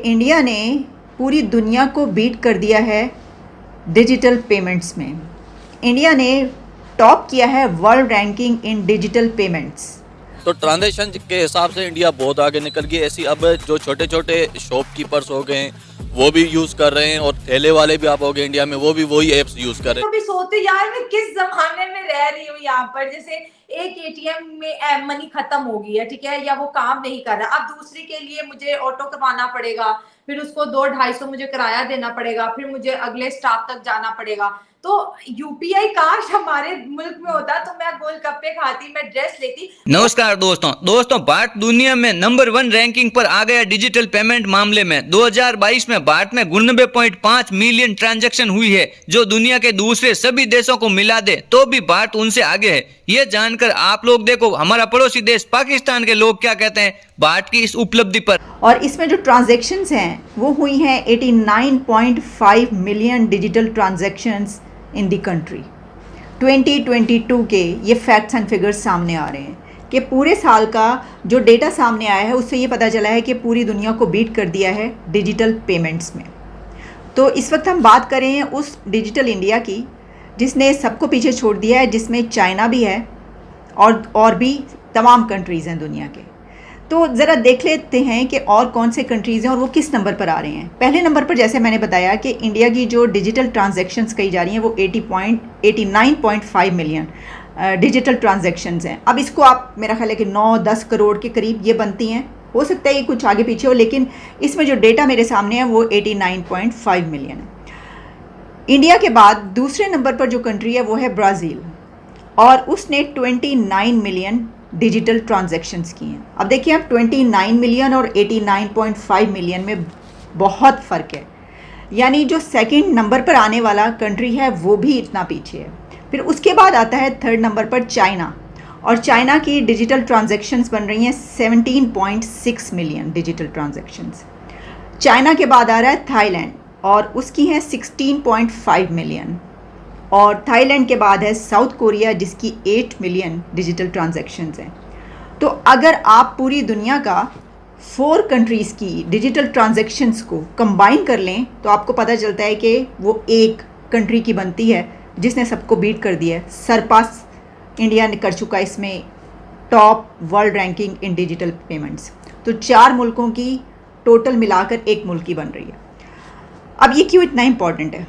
India ने पूरी दुनिया को बीट कर दिया है डिजिटल पेमेंट्स में। इंडिया ने टॉप किया है वर्ल्ड रैंकिंग इन डिजिटल पेमेंट्स। तो ट्रांजैक्शन के हिसाब से इंडिया बहुत आगे निकल गई। ऐसी अब जो छोटे छोटे शॉपकीपर्स हो गए वो भी यूज कर रहे हैं और ठेले वाले भी आप हो गए इंडिया में, वो भी वही एप्स यूज कर रहे हैं। तो भी सोचते यार मैं किस जमाने में रह रही हूँ यहाँ पर। जैसे एक एटीएम में मनी खत्म हो गई है, ठीक है, या वो काम नहीं कर रहा, अब दूसरे के लिए मुझे ऑटो करवाना पड़ेगा, फिर उसको 200-250 मुझे किराया देना पड़ेगा, फिर मुझे अगले स्टॉप तक जाना पड़ेगा। तो यूपीआई काश हमारे मुल्क में होता तो मैं गोलगप्पे खाती, मैं ड्रेस लेती। नमस्कार दोस्तों, भारत दुनिया में नंबर 1 रैंकिंग पर आ गया डिजिटल पेमेंट मामले में। 2022 में भारत में 99.5 मिलियन ट्रांजैक्शन हुई है, जो दुनिया के दूसरे सभी देशों को मिला दे तो भी भारत उनसे आगे है। ये जानकर आप लोग देखो हमारा पड़ोसी देश पाकिस्तान के लोग क्या कहते हैं भारत की इस उपलब्धि पर। और इसमें जो ट्रांजैक्शंस हैं वो हुई हैं 89.5 million digital transactions in the country. 2022 के ये फैक्ट्स एंड फिगर्स सामने आ रहे हैं कि पूरे साल का जो डेटा सामने आया है उससे ये पता चला है कि पूरी दुनिया को बीट कर दिया है डिजिटल पेमेंट्स में। तो इस वक्त हम बात करें उस डिजिटल इंडिया की जिसने सबको पीछे छोड़ दिया है, जिसमें चाइना भी है और भी तमाम कंट्रीज़ हैं दुनिया के। तो ज़रा देख लेते हैं कि और कौन से कंट्रीज़ हैं और वो किस नंबर पर आ रहे हैं। पहले नंबर पर जैसे मैंने बताया कि इंडिया की जो डिजिटल ट्रांजैक्शंस कही जा रही हैं वो 89.5 मिलियन डिजिटल ट्रांजैक्शंस हैं। अब इसको आप मेरा ख्याल है कि 9-10 करोड़ के करीब ये बनती हैं, हो सकता है ये कुछ आगे पीछे हो, लेकिन इसमें जो डेटा मेरे सामने है वो 89.5 मिलियन है। इंडिया के बाद दूसरे नंबर पर जो कंट्री है वो है ब्राज़ील, और उसने 29 मिलियन डिजिटल ट्रांजैक्शंस की हैं। अब देखिए आप 29 मिलियन और 89.5 मिलियन में बहुत फ़र्क है, यानी जो सेकंड नंबर पर आने वाला कंट्री है वो भी इतना पीछे है। फिर उसके बाद आता है थर्ड नंबर पर चाइना, और चाइना की डिजिटल ट्रांजैक्शंस बन रही हैं 17.6 मिलियन डिजिटल ट्रांजैक्शंस। चाइना के बाद आ रहा है थाईलैंड और उसकी है 16.5 मिलियन, और थाईलैंड के बाद है साउथ कोरिया जिसकी 8 मिलियन डिजिटल ट्रांजैक्शंस हैं। तो अगर आप पूरी दुनिया का 4 कंट्रीज़ की डिजिटल ट्रांजैक्शंस को कंबाइन कर लें तो आपको पता चलता है कि वो एक कंट्री की बनती है जिसने सबको बीट कर दिया है। सरपास इंडिया ने कर चुका है इसमें टॉप वर्ल्ड रैंकिंग इन डिजिटल पेमेंट्स। तो 4 मुल्कों की टोटल मिलाकर एक मुल्क की बन रही है। अब ये क्यों इतना इम्पॉर्टेंट है?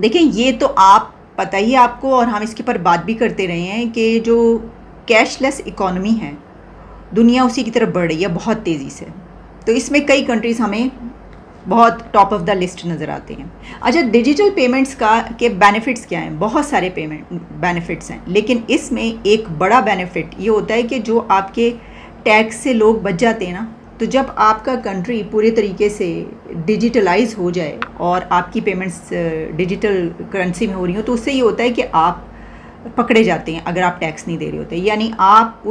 देखिए ये तो आप पता ही आपको, और हम इसके पर बात भी करते रहे हैं कि जो कैशलेस इकॉनमी है दुनिया उसी की तरफ बढ़ रही है बहुत तेज़ी से। तो इसमें कई कंट्रीज़ हमें बहुत टॉप ऑफ द लिस्ट नज़र आते हैं। अच्छा, डिजिटल पेमेंट्स के बेनिफिट्स क्या हैं? बहुत सारे बेनिफिट्स हैं, लेकिन इसमें एक बड़ा बेनिफिट ये होता है कि जो आपके टैक्स से लोग बच जाते हैं ना, तो जब आपका कंट्री पूरे तरीके से डिजिटलाइज हो जाए और आपकी पेमेंट्स डिजिटल करेंसी में हो रही हो, तो उससे ये होता है कि आप पकड़े जाते हैं अगर आप टैक्स नहीं दे रहे होते, यानी आप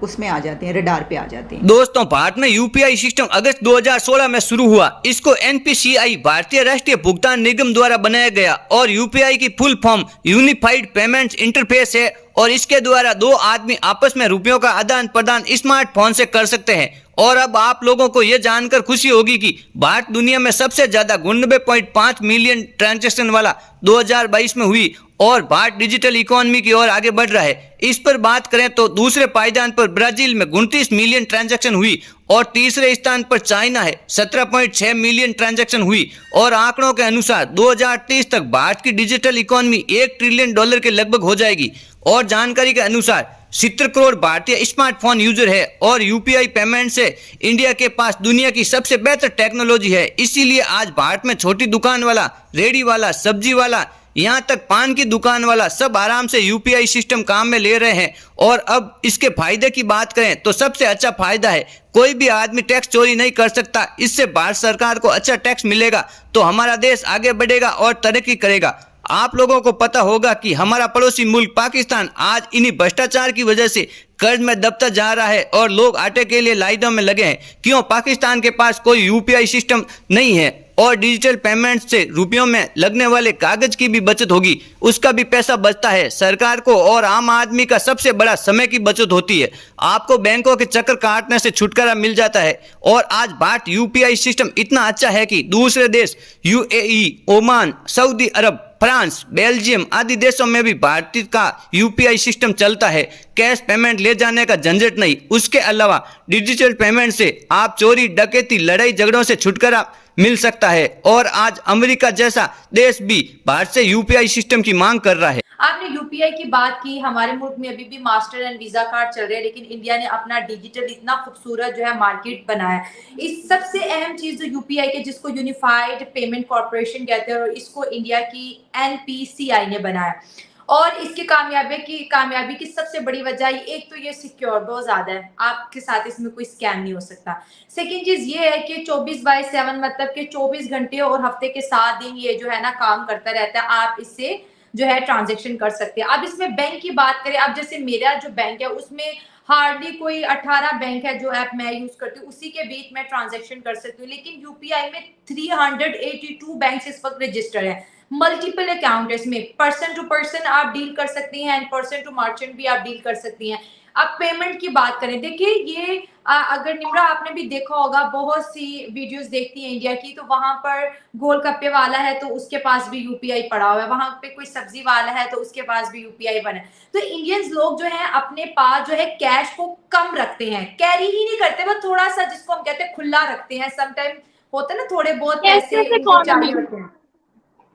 उसमें आ जाते हैं, रडार पे आ जाते हैं। दोस्तों, भारत में यूपीआई सिस्टम अगस्त 2016 में शुरू हुआ। इसको एनपीसीआई भारतीय राष्ट्रीय भुगतान निगम द्वारा बनाया गया और यूपीआई की full form unified payments interface है, और इसके द्वारा 2 आदमी आपस में रुपयों का आदान प्रदान स्मार्टफोन से कर सकते हैं। और अब आप लोगों को यह जानकर खुशी होगी कि भारत दुनिया में सबसे ज्यादा 99.5 मिलियन ट्रांजैक्शन वाला 2022 में हुई, और भारत डिजिटल इकोनॉमी की ओर आगे बढ़ रहा है। इस पर बात करें तो दूसरे पायदान पर ब्राजील में 29 मिलियन ट्रांजैक्शन हुई, और तीसरे स्थान पर चाइना है, 17.6 मिलियन ट्रांजैक्शन हुई। और आंकड़ों के अनुसार 2030 तक भारत की डिजिटल इकोनॉमी $1 ट्रिलियन के लगभग हो जाएगी। और जानकारी के अनुसार 70 करोड़ भारतीय स्मार्टफोन यूजर है, और यूपीआई पेमेंट से इंडिया के पास दुनिया की सबसे बेहतर टेक्नोलॉजी है। इसीलिए आज भारत में छोटी दुकान वाला, रेडी वाला, सब्जी वाला, यहाँ तक पान की दुकान वाला सब आराम से यूपीआई सिस्टम काम में ले रहे हैं। और अब इसके फायदे की बात करें तो सबसे अच्छा फायदा है, कोई भी आदमी टैक्स चोरी नहीं कर सकता। इससे भारत सरकार को अच्छा टैक्स मिलेगा तो हमारा देश आगे बढ़ेगा और तरक्की करेगा। आप लोगों को पता होगा कि हमारा पड़ोसी मुल्क पाकिस्तान आज इन्हीं भ्रष्टाचार की वजह से कर्ज में दबता जा रहा है और लोग आटे के लिए लाइनों में लगे हैं। क्यों? पाकिस्तान के पास कोई यूपीआई सिस्टम नहीं है। और डिजिटल पेमेंट से रुपयों में लगने वाले कागज की भी बचत होगी, उसका भी पैसा बचता है सरकार को और आम आदमी का सबसे बड़ा समय की बचत होती है। आपको बैंकों के चक्कर काटने से छुटकारा मिल जाता है और आज भारत यूपीआई सिस्टम इतना अच्छा है कि दूसरे देश यूएई, ओमान, सऊदी अरब, फ्रांस, बेल्जियम आदि देशों में भी भारतीय का यूपीआई सिस्टम चलता है। कैश पेमेंट ले जाने का झंझट नहीं। उसके अलावा डिजिटल पेमेंट से आप चोरी, डकैती, लड़ाई झगड़ों से छुटकारा मिल सकता है और आज अमेरिका जैसा देश भी भारत से यूपीआई सिस्टम की मांग कर रहा है। आपने यूपीआई की बात की। हमारे मुल्क में अभी भी मास्टर एंड वीजा कार्ड चल रहे हैं, लेकिन इंडिया ने अपना डिजिटल इतना खूबसूरत जो है मार्केट बनाया। इस सबसे अहम चीज जो यूपीआई के, जिसको यूनिफाइड पेमेंट कॉर्पोरेशन कहते हैं, और इसको इंडिया की एनपीसीआई ने बनाया। और इसकी कामयाबी की सबसे बड़ी वजह, एक तो ये सिक्योर बहुत ज्यादा है, आपके साथ इसमें कोई स्कैम नहीं हो सकता। सेकेंड चीज ये है कि 24/7 मतलब कि 24 घंटे और हफ्ते के 7 दिन ये जो है ना काम करता रहता है। आप इससे जो है ट्रांजैक्शन कर सकते हैं। अब इसमें बैंक की बात करें, अब जैसे मेरा जो बैंक है उसमें हार्डली कोई 18 बैंक है जो ऐप मैं यूज करती हूँ, उसी के बीच में ट्रांजैक्शन कर सकती हूँ। लेकिन यूपीआई में 382 बैंक इस वक्त रजिस्टर है। मल्टीपल अकाउंट है इसमें, पर्सन टू पर्सन आप डील कर सकती हैं एंड पर्सन टू मर्चेंट भी आप डील कर सकती हैं। अब पेमेंट की बात करें, देखिए ये अगर निम्रा आपने भी देखा होगा, बहुत सी वीडियोस देखती हैं इंडिया की, तो वहां पर गोलगप्पे वाला है तो उसके पास भी यूपीआई पड़ा हुआ है, वहां पे कोई सब्जी वाला है तो उसके पास भी यूपीआई बना है। तो इंडियंस लोग जो है अपने पास जो है कैश को कम रखते हैं, कैरी ही नहीं करते, वो थोड़ा सा जिसको हम कहते हैं खुला रखते हैं। समटाइम होता है ना थोड़े बहुत पैसे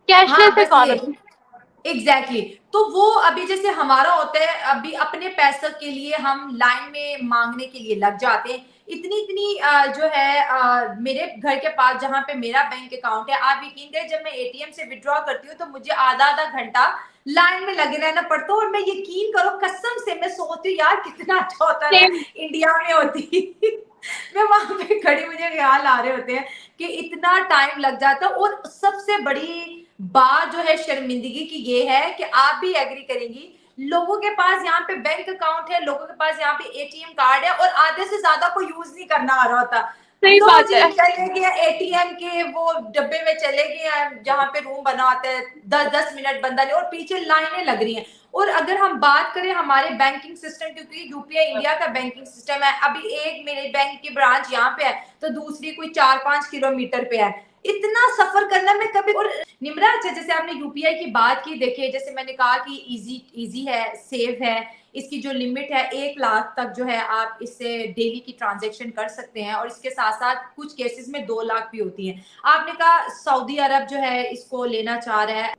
कैशलेस इकोनॉमी। एग्जैक्टली तो वो अभी जैसे हमारा होता है, अभी अपने पैसे के लिए हम लाइन में मांगने के लिए लग जाते हैं। इतनी जो है मेरे घर के पास जहां पे मेरा बैंक अकाउंट है, आप यकीन करें जब मैं एटीएम से विड्रॉ करती हूँ तो मुझे आधा घंटा लाइन में लगे रहना पड़ता है। और मैं यकीन करो कसम से मैं सोचती हूँ यार कितना अच्छा होता है इंडिया में होती मैं वहां पे खड़ी, मुझे ख्याल आ रहे होते हैं कि इतना टाइम लग जाता है। और सबसे बड़ी बात जो है शर्मिंदगी की ये है कि आप भी एग्री करेंगी, लोगों के पास यहाँ पे बैंक अकाउंट है, लोगों के पास यहाँ पे एटीएम कार्ड है और आधे से ज्यादा को यूज नहीं करना आ रहा होता। सही बात है। चले गए एटीएम के वो डब्बे में चले गए जहाँ पे रूम बना होता है, 10 मिनट बंदा नहीं और पीछे लाइनें लग रही हैं। और अगर हम बात करें हमारे बैंकिंग सिस्टम, क्योंकि यूपीआई इंडिया का बैंकिंग सिस्टम है, अभी एक मेरे बैंक की ब्रांच यहाँ पे है तो दूसरी कोई 4-5 किलोमीटर पे है। इतना सफर करना मैं कभी। और निम्रा अच्छा जैसे आपने यूपीआई की बात की, देखिए जैसे मैंने कहा कि इजी है, सेफ है, इसकी जो लिमिट है 1 लाख तक जो है आप इससे डेली की ट्रांजैक्शन कर सकते हैं और इसके साथ साथ कुछ केसेस में 2 लाख भी होती हैं। आपने कहा सऊदी अरब जो है इसको लेना चाह रहा है।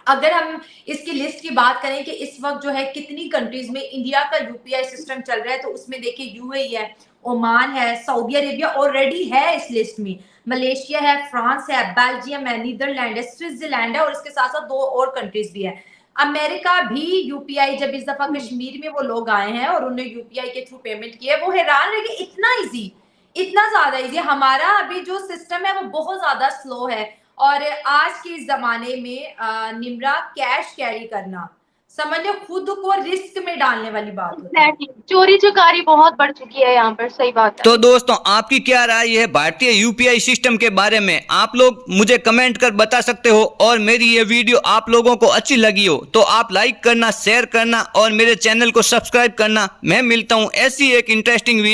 अगर हम इसकी लिस्ट की बात करें कि इस वक्त जो है कितनी कंट्रीज में इंडिया का यूपीआई सिस्टम चल रहा है, तो उसमें देखिए यूएई है, ओमान है, सऊदी अरेबिया ऑलरेडी है इस लिस्ट में, मलेशिया है, फ्रांस है, बेल्जियम है, नीदरलैंड है, स्विट्जरलैंड है और इसके साथ साथ 2 और कंट्रीज भी है। अमेरिका भी यूपीआई, जब इस दफा कश्मीर में वो लोग आए हैं और उन्होंने यूपीआई के थ्रू पेमेंट की है, वो हैरान रह गए इतना इजी, इतना ज्यादा इजी। हमारा अभी जो सिस्टम है वो बहुत ज्यादा स्लो है और आज के इस जमाने में निम्रा कैश कैरी करना समझ लो खुद को रिस्क में डालने वाली बात होती है। चोरी चकारी बहुत बढ़ चुकी है यहाँ पर, सही बात है। तो दोस्तों आपकी क्या राय है भारतीय यूपीआई सिस्टम के बारे में, आप लोग मुझे कमेंट कर बता सकते हो। और मेरी ये वीडियो आप लोगों को अच्छी लगी हो तो आप लाइक करना, शेयर करना और मेरे चैनल को सब्सक्राइब करना। मैं मिलता हूँ ऐसी एक इंटरेस्टिंग वीडियो